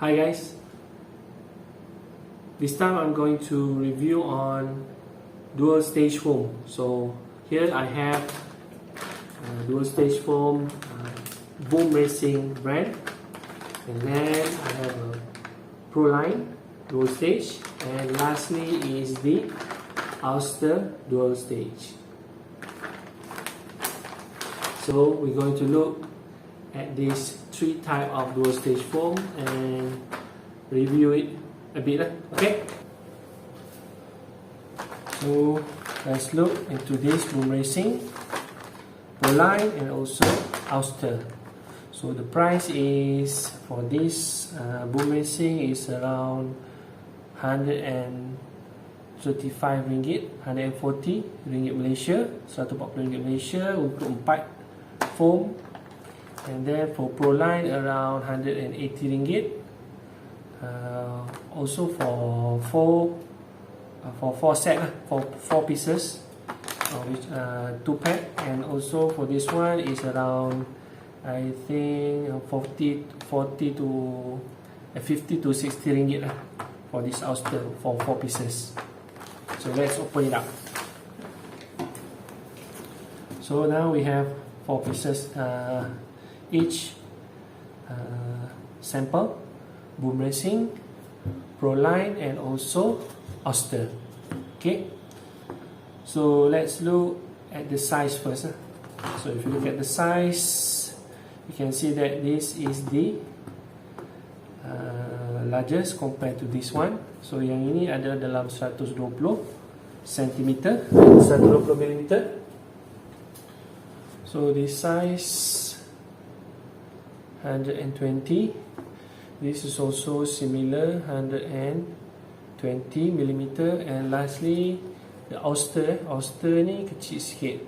Hi guys, this time I'm going to review on dual stage foam. So here I have dual stage foam Boom Racing brand, and then I have a Proline dual stage, and lastly is the Austar dual stage. So we're going to look at these three types of dual stage foam and review it a bit, okay? So let's look into this Boom Racing, Proline, and also Austar. So the price is for this Boom Racing is around 135 ringgit, 140 ringgit Malaysia, 140 ringgit Malaysia untuk 4 foam. And then for Proline around 180 ringgit. Also for four set, for 4 pieces, which 2 pack, and also for this one is around I think 50 to 60 ringgit for this Austar for 4 pieces. So let's open it up. So now we have 4 pieces each sample, Boom Racing, Proline, and also Austar. Okay, so let's look at the size first. So if you look at the size, you can see that this is the largest compared to this one. So yang ini ada dalam 120 cm, 120 mm. So this size 120. This is also similar, 120 mm. And lastly the Austar. Austar ni kecil sikit,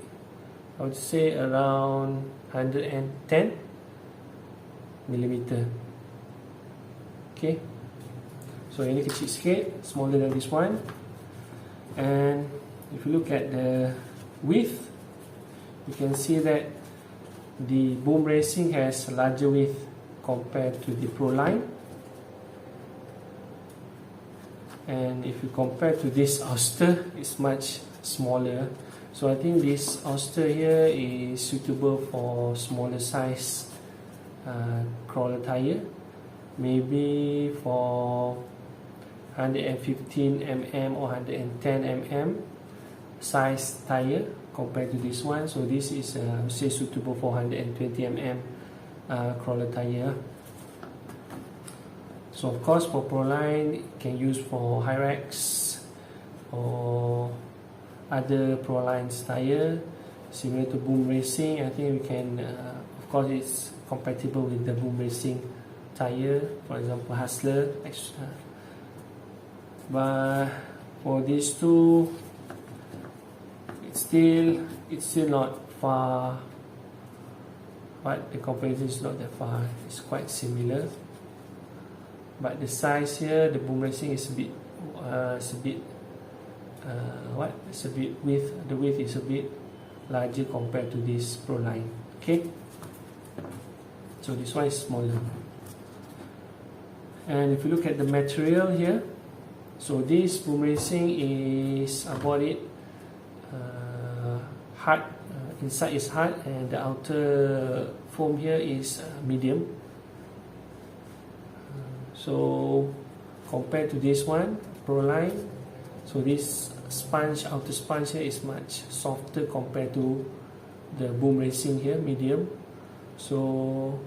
I would say around 110 mm. Okay, so ini kecil sikit, smaller than this one. And if you look at the width, you can see that the Boom Racing has larger width compared to the Proline. And if you compare to this Austar, it's much smaller. So I think this Austar here is suitable for smaller size crawler tire, maybe for 115 mm or 110 mm size tire compared to this one. So this is say suitable for 120 mm crawler tire. So of course for Proline, you can use for Hyrax or other Proline tire similar to Boom Racing. I think we can of course it's compatible with the Boom Racing tire, for example Hustler. But for these two, it's still not far, but the comparison is not that far. It's quite similar, but the size here, the Boom Racing is a bit width. The width is a bit larger compared to this Proline. Okay, so this one is smaller. And if you look at the material here, so this Boom Racing is, I bought it hard, inside is hard, and the outer foam here is medium. So compared to this one, Proline, so this sponge, outer sponge here is much softer compared to the Boom Racing here, medium. So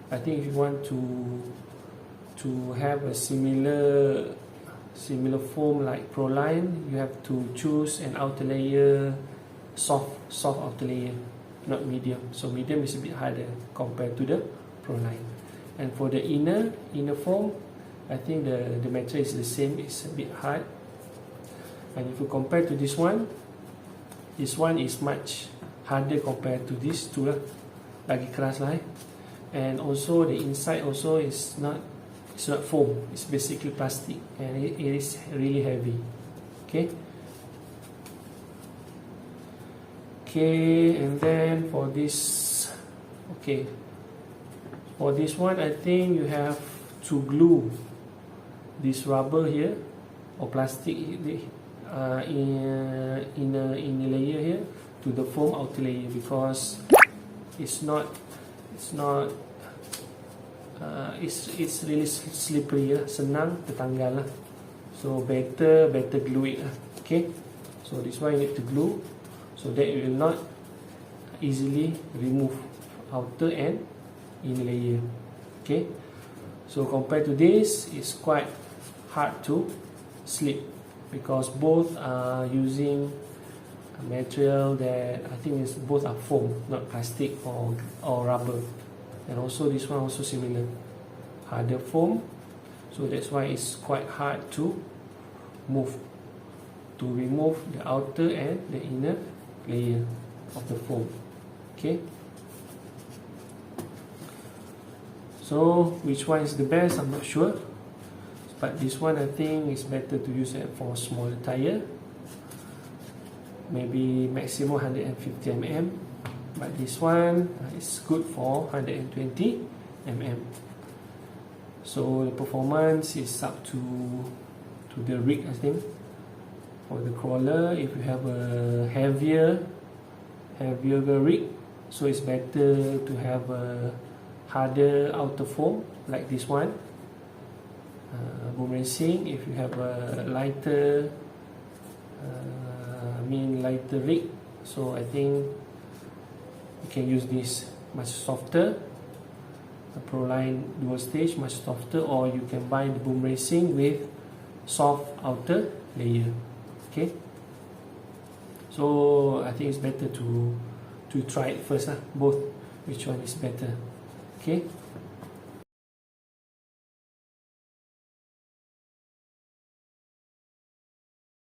I think if you want to have a similar foam like Proline, you have to choose an outer layer, soft outer layer, not medium. So medium is a bit harder compared to the Proline. And for the inner foam, I think the material is the same, it's a bit hard. And if you compare to this one is much harder compared to these two lah, lagi keras lah. And also the inside also is not foam, it's basically plastic, and it is really heavy. Okay, and then for this, okay, for this one I think you have to glue this rubber here or plastic in a layer here to the foam outer layer, because it's really slippery lah, senang tertanggal lah. So better glue it lah. Okay, so this one you need to glue so that it will not easily remove outer and inner layer. Okay, so compared to this, it's quite hard to slip because both are using a material that I think is both are foam, not plastic or rubber. And also this one also similar, harder foam, so that's why it's quite hard to remove the outer and the inner layer of the foam. Okay, so which one is the best, I'm not sure, but this one I think is better to use it for smaller tire, maybe maximum 150 mm, but this one is good for 120 mm. So the performance is up to the rig, I think. For the crawler, if you have a heavier rig, so it's better to have a harder outer foam like this one. Boom racing, if you have a lighter rig, so I think you can use this much softer, the Proline dual stage much softer, or you can buy the boom racing with soft outer layer. Okay, so I think it's better to try it first, both, which one is better. Okay.